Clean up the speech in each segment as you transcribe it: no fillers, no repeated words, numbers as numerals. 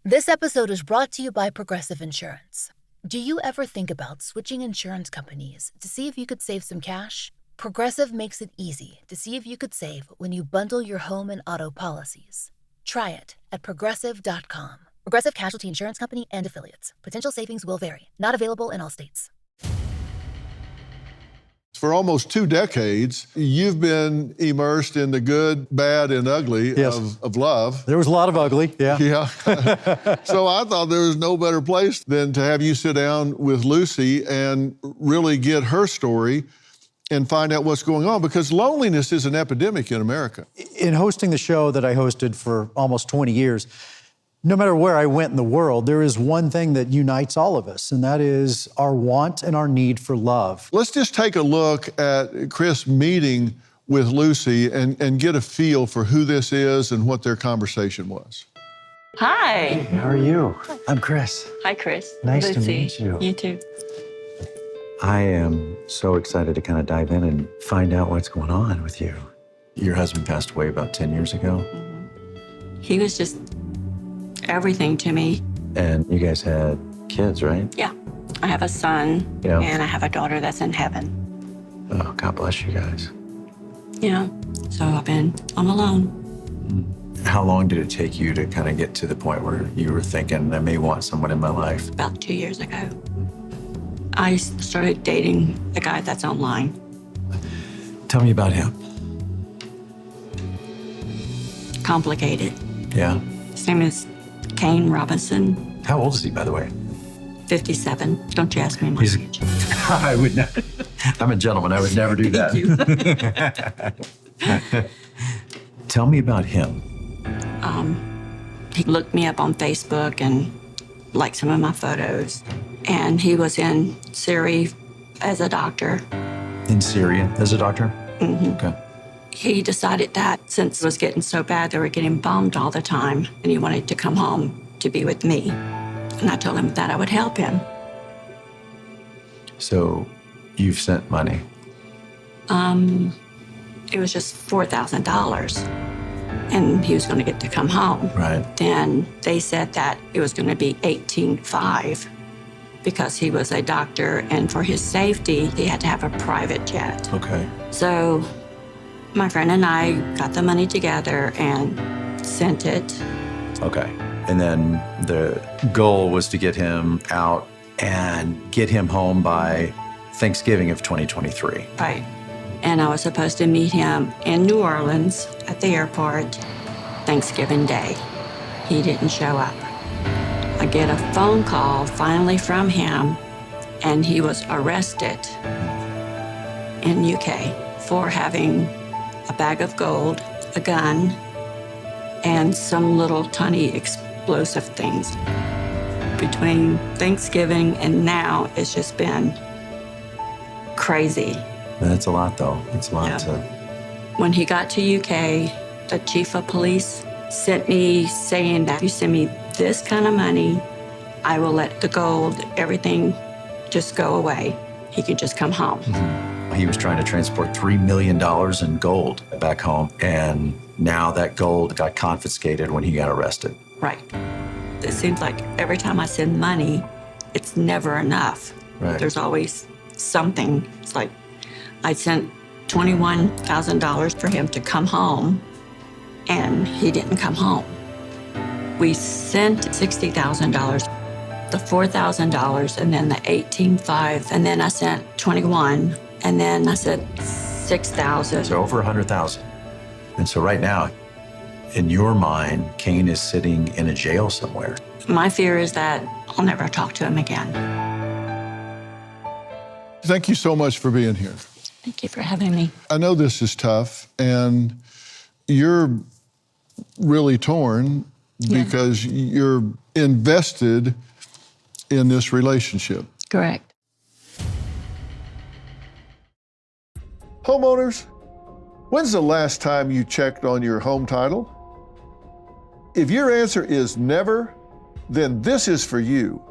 This episode is brought to you by Progressive Insurance. Do you ever think about switching insurance companies to see if you could save some cash? Progressive makes it easy to see if you could save when you bundle your home and auto policies. Try it at Progressive.com. Progressive Casualty Insurance Company and Affiliates. Potential savings will vary. Not available in all states. For almost 2 decades, you've been immersed in the good, bad, and ugly of love. There was a lot of ugly, yeah. Yeah. So I thought there was no better place than to have you sit down with Lucy and really get her story and find out what's going on, because loneliness is an epidemic in America. In hosting the show that I hosted for almost 20 years, no matter where I went in the world, there is one thing that unites all of us, and that is our want and our need for love. Let's just take a look at Chris meeting with Lucy and get a feel for who this is and what their conversation was. Hi. How are you? I'm Chris. Hi, Chris. Nice to Lucy. meet you. You too. I am so excited to kind of dive in and find out what's going on with you. Your husband passed away about 10 years ago. He was just everything to me. And you guys had kids, right? Yeah. I have a son, Yeah. and I have a daughter that's in heaven. Oh, God bless you guys. Yeah. So I'm alone. How long did it take you to kind of get to the point where you were thinking, I may want someone in my life? About 2 years ago, I started dating a guy that's online. Tell me about him. Complicated. Yeah? His name is Kane Robinson, How old is he, by the way? 57. Don't you ask me my age. I would not. I'm a gentleman. I would never do that. Tell me about him. He looked me up on Facebook and liked some of my photos. And he was in Syria as a doctor. In Syria as a doctor? Mm-hmm. Okay. He decided that since it was getting so bad, they were getting bombed all the time, and he wanted to come home to be with me. And I told him that I would help him. So you've sent money. It was just $4,000, and he was going to get to come home. Right. Then they said that it was going to be $18,500 because he was a doctor, and for his safety, he had to have a private jet. Okay. So my friend and I got the money together and sent it. Okay. And then the goal was to get him out and get him home by Thanksgiving of 2023. Right. And I was supposed to meet him in New Orleans at the airport Thanksgiving Day. He didn't show up. I get a phone call finally from him, and he was arrested in UK for having a bag of gold, a gun, and some little tiny explosive things. Between Thanksgiving and now, it's just been crazy. That's a lot, though. It's a lot Yeah. to... When he got to UK, the chief of police sent me saying that if you send me this kind of money, I will let the gold, everything just go away. He could just come home. He was trying to transport $3 million in gold back home, and now that gold got confiscated when he got arrested. Right. It seems like every time I send money, it's never enough. Right. There's always something. It's like I sent $21,000 for him to come home, and he didn't come home. We sent $60,000, the $4,000, and then the $18,500, and then I sent $21,000, and then I said $6,000. So over $100,000. And so right now, in your mind, Kane is sitting in a jail somewhere. My fear is that I'll never talk to him again. Thank you so much for being here. Thank you for having me. I know this is tough, and you're really torn because you're invested in this relationship. Correct. Homeowners, when's the last time you checked on your home title? If your answer is never, then this is for you.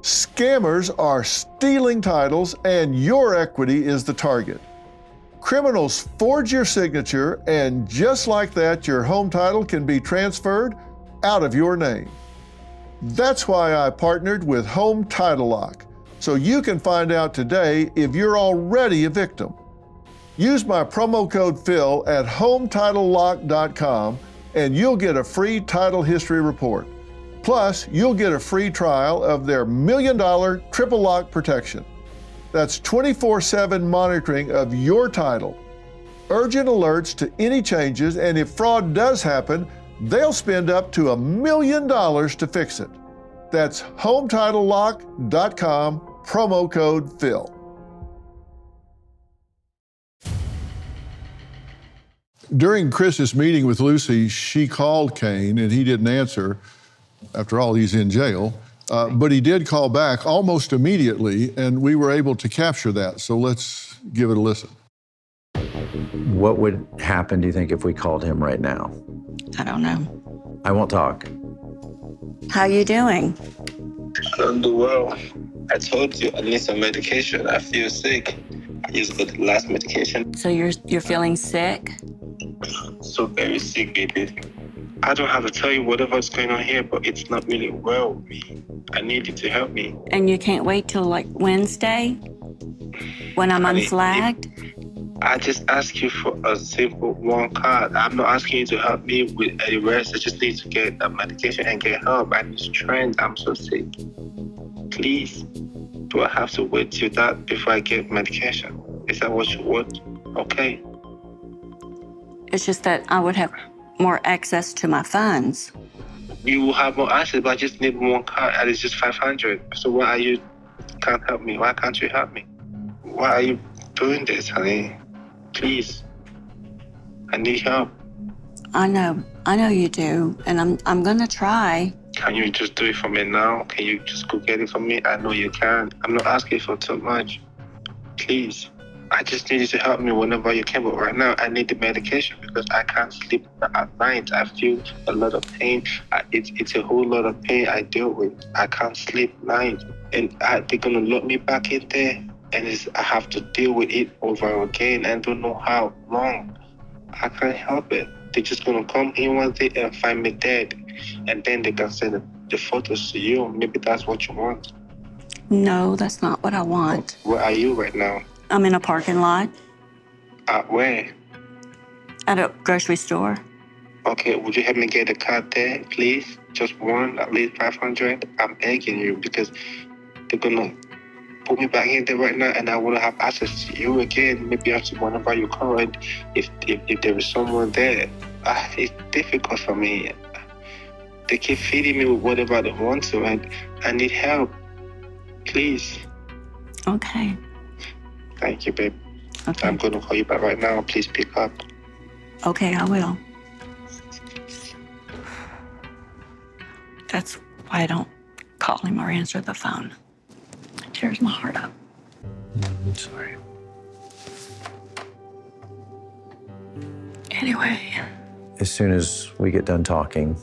Scammers are stealing titles, and your equity is the target. Criminals forge your signature, and just like that, your home title can be transferred out of your name. That's why I partnered with Home Title Lock, so you can find out today if you're already a victim. Use my promo code Phil at HometitleLock.com and you'll get a free title history report. Plus, you'll get a free trial of their $1 million triple lock protection. That's 24/7 monitoring of your title, urgent alerts to any changes, and if fraud does happen, they'll spend up to $1 million to fix it. That's HometitleLock.com, promo code Phil. During Chris's meeting with Lucy, she called Kane and he didn't answer. After all, he's in jail. But he did call back almost immediately, and we were able to capture that. So let's give it a listen. What would happen, do you think, if we called him right now? I don't know. I won't talk. How you doing? I don't do well. I told you I need some medication. I feel sick. I just got the last medication. So you're feeling sick? So very sick, baby. I don't have to tell you whatever's going on here, but it's not really well with me. I need you to help me. And you can't wait till like Wednesday when I'm unflagged? I just ask you for a simple one card. I'm not asking you to help me with any rest. I just need to get a medication and get help. I need strength. I'm so sick. Please, do I have to wait till that before I get medication? Is that what you want? Okay. It's just that I would have more access to my funds. You will have more access, but I just need one card and it's just 500. So why are you can't help me? Why can't you help me? Why are you doing this, honey? Please. I need help. I know you do, and I'm gonna try. Can you just do it for me now? Can you just go get it for me? I know you can. I'm not asking for too much. Please. I just need you to help me whenever you can, but right now I need the medication because I can't sleep at night. I feel a lot of pain. It's a whole lot of pain I deal with. I can't sleep at night. And they're gonna lock me back in there and I have to deal with it over again. I don't know how long. I can't help it. They're just gonna come in one day and find me dead. And then they can send the photos to you. Maybe that's what you want. No, that's not what I want. Where are you right now? I'm in a parking lot. Where? At a grocery store. Okay, would you help me get a card there, please? Just one, at least 500. I'm begging you because they're gonna put me back in there right now, and I want to have access to you again. Maybe after whenever you call, and if there is someone there, it's difficult for me. They keep feeding me with whatever they want to, and I need help. Please. Okay. Thank you, babe. Okay. I'm gonna call you back right now. Please pick up. Okay, I will. That's why I don't call him or answer the phone. It tears my heart up. I'm sorry. Anyway. As soon as we get done talking,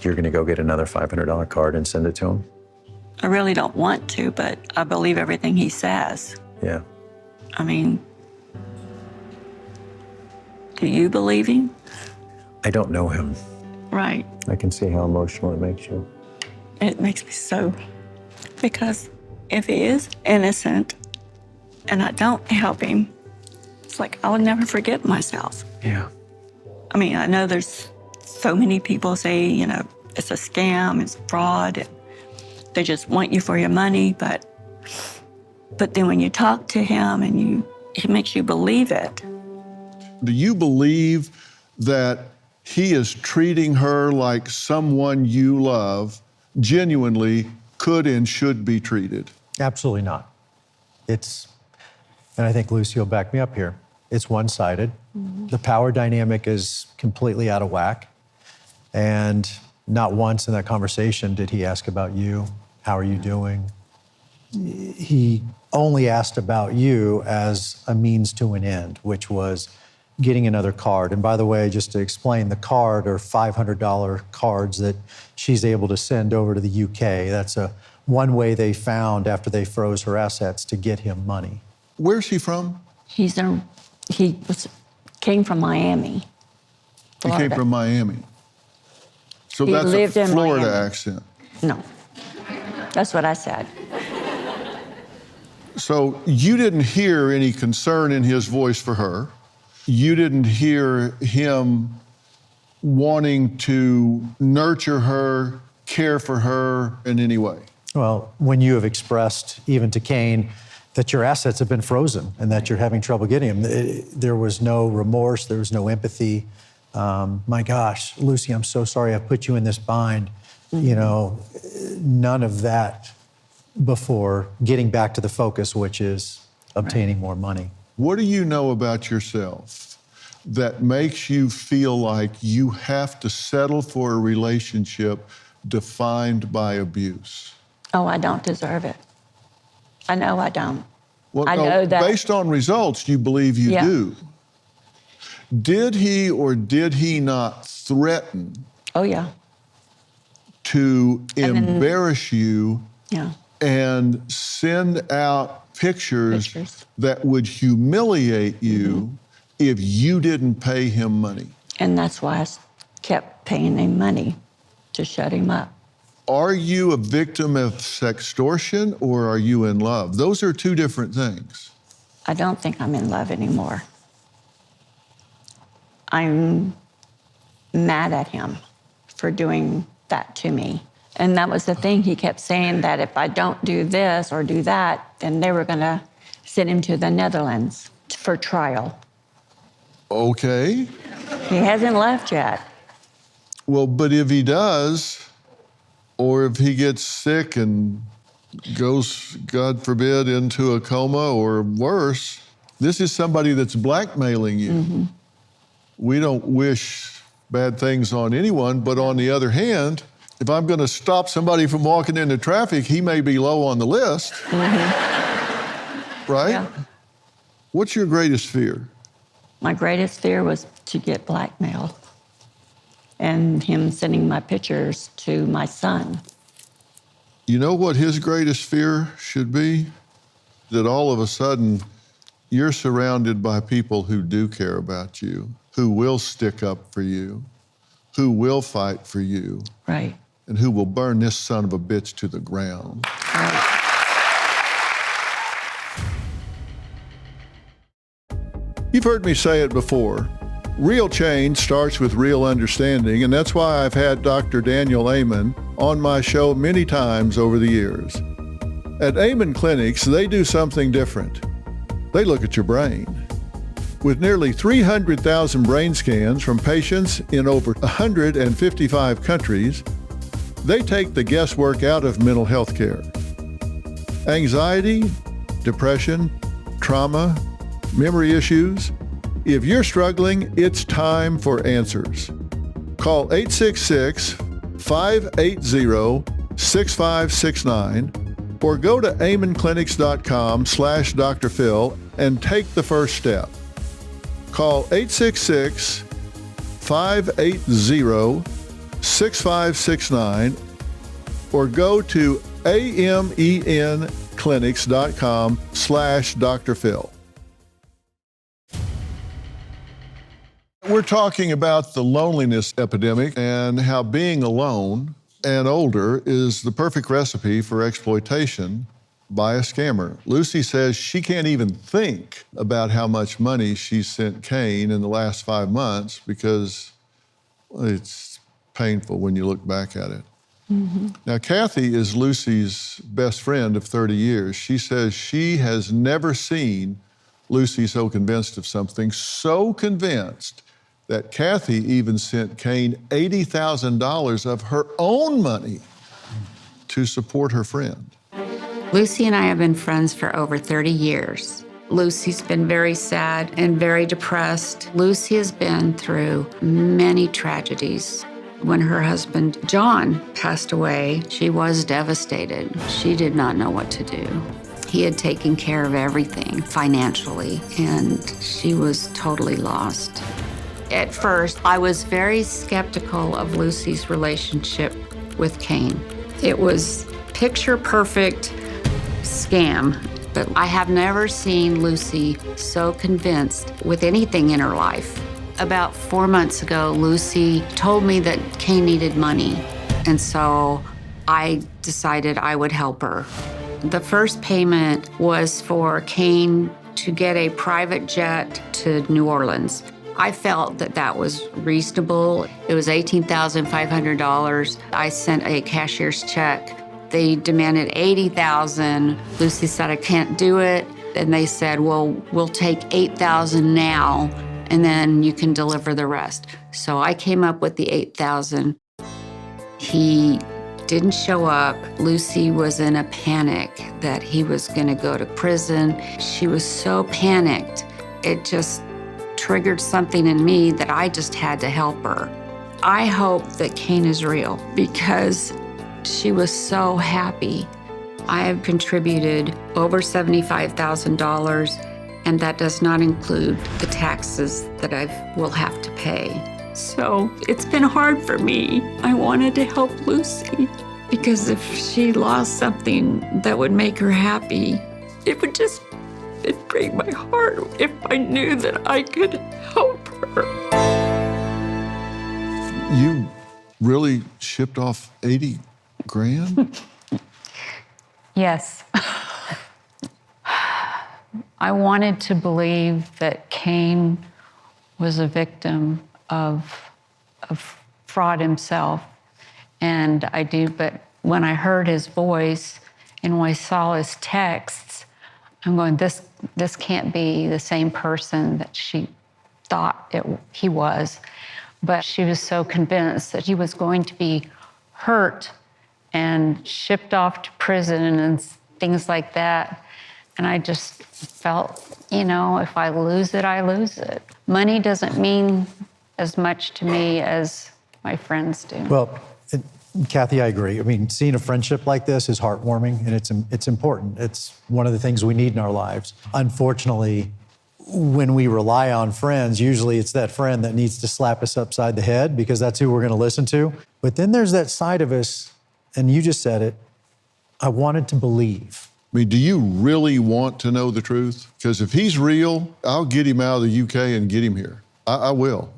you're going to go get another $500 card and send it to him? I really don't want to, but I believe everything he says. Yeah. I mean, do you believe him? I don't know him. Right. I can see how emotional it makes you. It makes me so, because if he is innocent and I don't help him, it's like I would never forgive myself. Yeah. I mean, I know there's so many people say, you know, it's a scam, it's fraud, and they just want you for your money, but then when you talk to him and it makes you believe it. Do you believe that he is treating her like someone you love genuinely could and should be treated? Absolutely not. And I think Lucy will back me up here, it's one-sided. Mm-hmm. The power dynamic is completely out of whack. And not once in that conversation did he ask about you. How are you doing? He only asked about you as a means to an end, which was getting another card. And by the way, just to explain, the card are $500 cards that she's able to send over to the UK. That's one way they found after they froze her assets to get him money. Where's he from? He came from Miami, Florida. He came from Miami. So He that's lived a in Florida Miami. accent. No. That's what I said. So you didn't hear any concern in his voice for her. You didn't hear him wanting to nurture her, care for her in any way. Well, when you have expressed, even to Cain, that your assets have been frozen and that you're having trouble getting them, there was no remorse, there was no empathy. My gosh, Lucy, I'm so sorry I put you in this bind. You know, none of that before getting back to the focus, which is obtaining more money. What do you know about yourself that makes you feel like you have to settle for a relationship defined by abuse? Oh, I don't deserve it. I know I don't. Well, I no, know that. based on results, you believe you Yeah. do. Did he or did he not threaten Oh, yeah. to And then- embarrass you Yeah. and send out pictures that would humiliate you if you didn't pay him money? And that's why I kept paying him money to shut him up. Are you a victim of sextortion or are you in love? Those are two different things. I don't think I'm in love anymore. I'm mad at him for doing that to me. And that was the thing. He kept saying that if I don't do this or do that, then they were going to send him to the Netherlands for trial. Okay. He hasn't left yet. Well, but if he does, or if he gets sick and goes, God forbid, into a coma or worse, this is somebody that's blackmailing you. We don't wish bad things on anyone, but on the other hand, if I'm going to stop somebody from walking into traffic, he may be low on the list. Right? Yeah. What's your greatest fear? My greatest fear was to get blackmailed and him sending my pictures to my son. You know what his greatest fear should be? That all of a sudden you're surrounded by people who do care about you, who will stick up for you, who will fight for you, Right. and who will burn this son of a bitch to the ground. Right. You've heard me say it before. Real change starts with real understanding, and that's why I've had Dr. Daniel Amen on my show many times over the years. At Amen Clinics, they do something different. They look at your brain. With nearly 300,000 brain scans from patients in over 155 countries, they take the guesswork out of mental health care. Anxiety, depression, trauma, memory issues. If you're struggling, it's time for answers. Call 866-580-6569 or go to amenclinics.com/Dr. Phil and take the first step. Call 866-580-6569 or go to amenclinics.com/Dr. Phil. We're talking about the loneliness epidemic and how being alone and older is the perfect recipe for exploitation by a scammer. Lucy says she can't even think about how much money she sent Cain in the last 5 months because it's painful when you look back at it. Now, Kathy is Lucy's best friend of 30 years. She says she has never seen Lucy so convinced of something, so convinced that Kathy even sent Cain $80,000 of her own money to support her friend. Lucy and I have been friends for over 30 years. Lucy's been very sad and very depressed. Lucy has been through many tragedies. When her husband, John, passed away, she was devastated. She did not know what to do. He had taken care of everything financially, and she was totally lost. At first, I was very skeptical of Lucy's relationship with Cain. It was picture perfect scam, but I have never seen Lucy so convinced with anything in her life. About 4 months ago, Lucy told me that Kane needed money, and so I decided I would help her. The first payment was for Kane to get a private jet to New Orleans. I felt that that was reasonable. It was $18,500. I sent a cashier's check. They demanded $80,000. Lucy said, I can't do it. And they said, well, we'll take $8,000 now, and then you can deliver the rest. So I came up with the $8,000. He didn't show up. Lucy was in a panic that he was gonna go to prison. She was so panicked. It just triggered something in me that I just had to help her. I hope that Kane is real because she was so happy. I have contributed over $75,000, and that does not include the taxes that I will have to pay. So it's been hard for me. I wanted to help Lucy because if she lost something that would make her happy, it'd break my heart if I knew that I could help her. You really shipped off 80 grand? Yes. I wanted to believe that Kane was a victim of fraud himself, and I do, but when I heard his voice and when I saw his texts, I'm going, this can't be the same person that she thought he was. But she was so convinced that he was going to be hurt and shipped off to prison and things like that. And I just felt, if I lose it, I lose it. Money doesn't mean as much to me as my friends do. Well, Kathy, I agree. I mean, seeing a friendship like this is heartwarming, and it's important. It's one of the things we need in our lives. Unfortunately, when we rely on friends, usually it's that friend that needs to slap us upside the head because that's who we're going to listen to. But then there's that side of us, and you just said it, I wanted to believe. I mean, do you really want to know the truth? Because if he's real, I'll get him out of the UK and get him here. I will.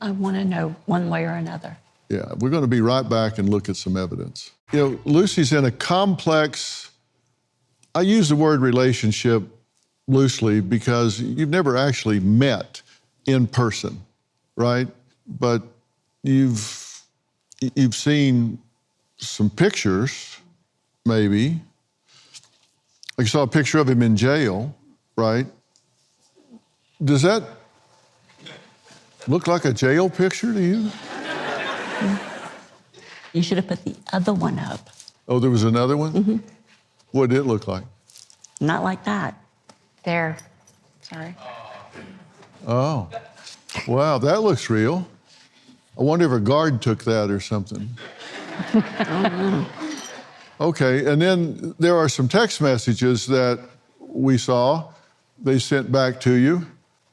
I want to know one way or another. Yeah, we're going to be right back and look at some evidence. Lucy's in a complex, I use the word relationship loosely because you've never actually met in person, right? But you've seen some pictures, maybe. Like you saw a picture of him in jail, right? Does that look like a jail picture to you? You should have put the other one up. Oh, there was another one? Mm-hmm. What did it look like? Not like that. There. Sorry. Oh, wow, that looks real. I wonder if a guard took that or something. Okay, and then there are some text messages that we saw. They sent back to you.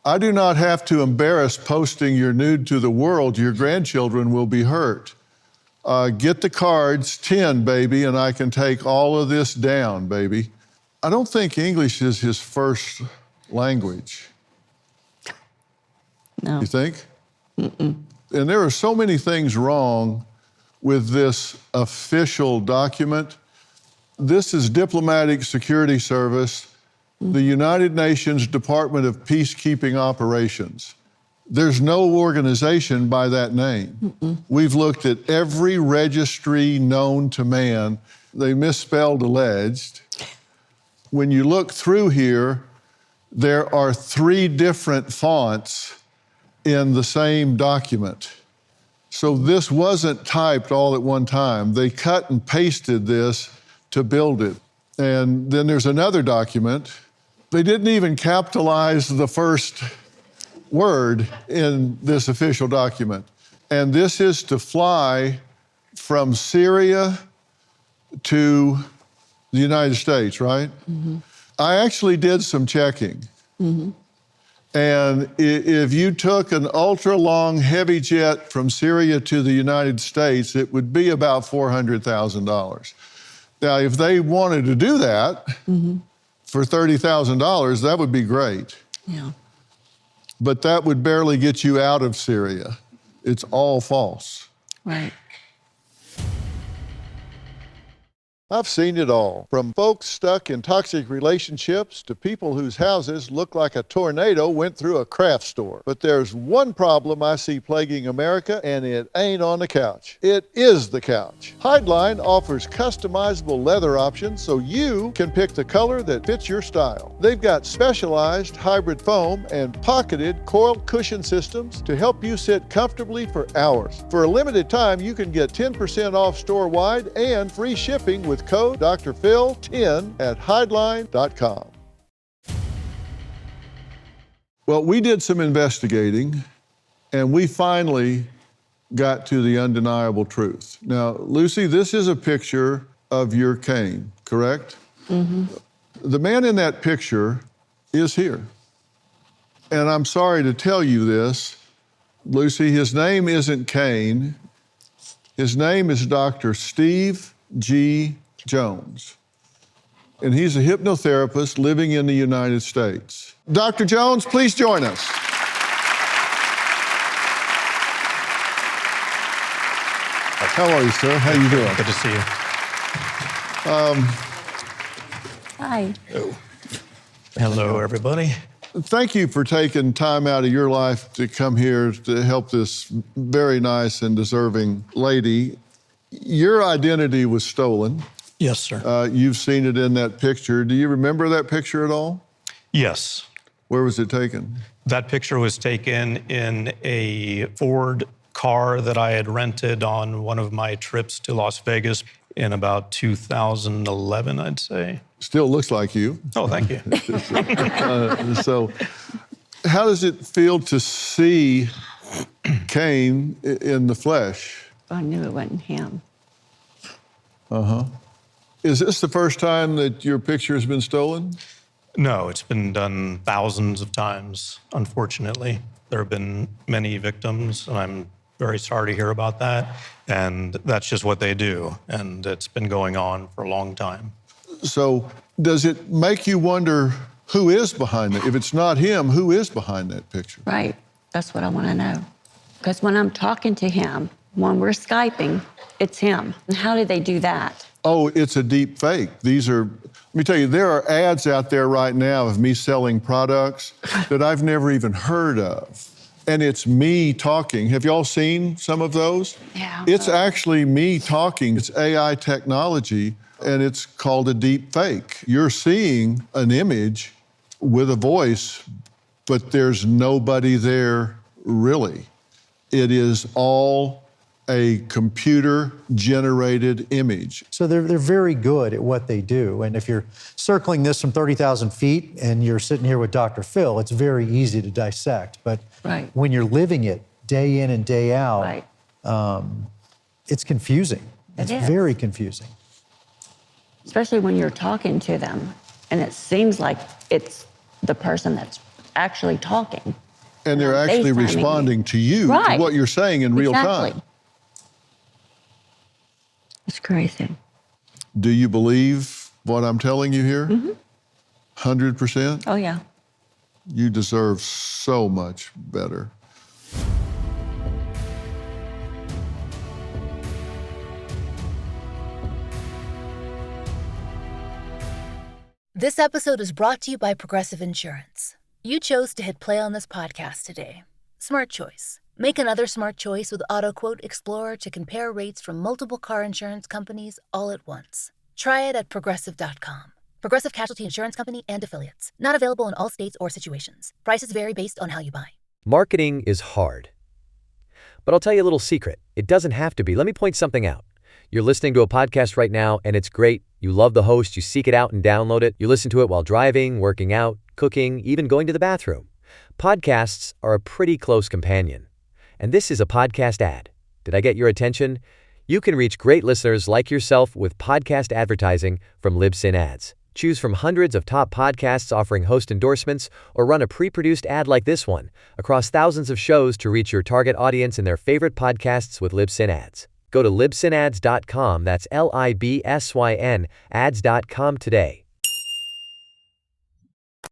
I do not have to embarrass posting your nude to the world. Your grandchildren will be hurt. Get the cards, 10, baby, and I can take all of this down, baby. I don't think English is his first language. No. You think? Mm-mm. And there are so many things wrong with this official document. This is Diplomatic Security Service, the United Nations Department of Peacekeeping Operations. There's no organization by that name. Mm-mm. We've looked at every registry known to man. They misspelled alleged. When you look through here, there are 3 different fonts in the same document. So this wasn't typed all at one time. They cut and pasted this to build it. And then there's another document. They didn't even capitalize the first word in this official document. And this is to fly from Syria to the United States, right? Mm-hmm. I actually did some checking. Mm-hmm. And if you took an ultra-long heavy jet from Syria to the United States, it would be about $400,000. Now, if they wanted to do that mm-hmm. for $30,000, that would be great. Yeah. but that would barely get you out of Syria. It's all false. Right. I've seen it all, from folks stuck in toxic relationships to people whose houses look like a tornado went through a craft store. But there's one problem I see plaguing America, and it ain't on the couch. It is the couch. Hideline offers customizable leather options so you can pick the color that fits your style. They've got specialized hybrid foam and pocketed coil cushion systems to help you sit comfortably for hours. For a limited time, you can get 10% off store-wide and free shipping with code Dr. Phil 10 at hideline.com. Well, we did some investigating, and we finally got to the undeniable truth. Now, Lucy, this is a picture of your cane, correct? Mm-hmm. The man in that picture is here. And I'm sorry to tell you this, Lucy, his name isn't Cain. His name is Dr. Steve G. Jones, and he's a hypnotherapist living in the United States. Dr. Jones, please join us. How are you, sir? How you doing? Good to see you. Hi. Hello, everybody. Thank you for taking time out of your life to come here to help this very nice and deserving lady. Your identity was stolen. Yes, sir. You've seen it in that picture. Do you remember that picture at all? Yes. Where was it taken? That picture was taken in a Ford car that I had rented on one of my trips to Las Vegas in about 2011, I'd say. Still looks like you. Oh, thank you. So how does it feel to see Cain in the flesh? I knew it wasn't him. Is this the first time that your picture has been stolen? No, it's been done thousands of times, unfortunately. There have been many victims, and I'm very sorry to hear about that. And that's just what they do. And it's been going on for a long time. So does it make you wonder who is behind it? If it's not him, who is behind that picture? Right. That's what I want to know. Because when I'm talking to him, when we're Skyping, it's him. And how did they do that? Oh, it's a deep fake. Let me tell you, there are ads out there right now of me selling products that I've never even heard of. And it's me talking. Have y'all seen some of those? Yeah. It's actually me talking. It's AI technology, and it's called a deep fake. You're seeing an image with a voice, but there's nobody there really. It is all a computer-generated image. So they're very good at what they do. And if you're circling this from 30,000 feet and you're sitting here with Dr. Phil, it's very easy to dissect. But Right. when you're living it day in and day out, Right. It's confusing. It's is. very confusing. Especially when you're talking to them, and it seems like it's the person that's actually talking. And they're I'm actually FaceTiming you. responding to you, Right. to what you're saying in real Exactly. time. It's crazy. Do you believe what I'm telling you here? 100%? Oh, yeah. You deserve so much better. This episode is brought to you by Progressive Insurance. You chose to hit play on this podcast today. Smart choice. Make another smart choice with AutoQuote Explorer to compare rates from multiple car insurance companies all at once. Try it at Progressive.com. Progressive Casualty Insurance Company and Affiliates. Not available in all states or situations. Prices vary based on how you buy. Marketing is hard. But I'll tell you a little secret. It doesn't have to be. Let me point something out. You're listening to a podcast right now, and it's great. You love the host. You seek it out and download it. You listen to it while driving, working out, cooking, even going to the bathroom. Podcasts are a pretty close companion. And this is a podcast ad. Did I get your attention? You can reach great listeners like yourself with podcast advertising from Libsyn Ads. Choose from hundreds of top podcasts offering host endorsements, or run a pre-produced ad like this one across thousands of shows to reach your target audience in their favorite podcasts with Libsyn Ads. Go to libsynads.com, that's Libsyn, ads.com today,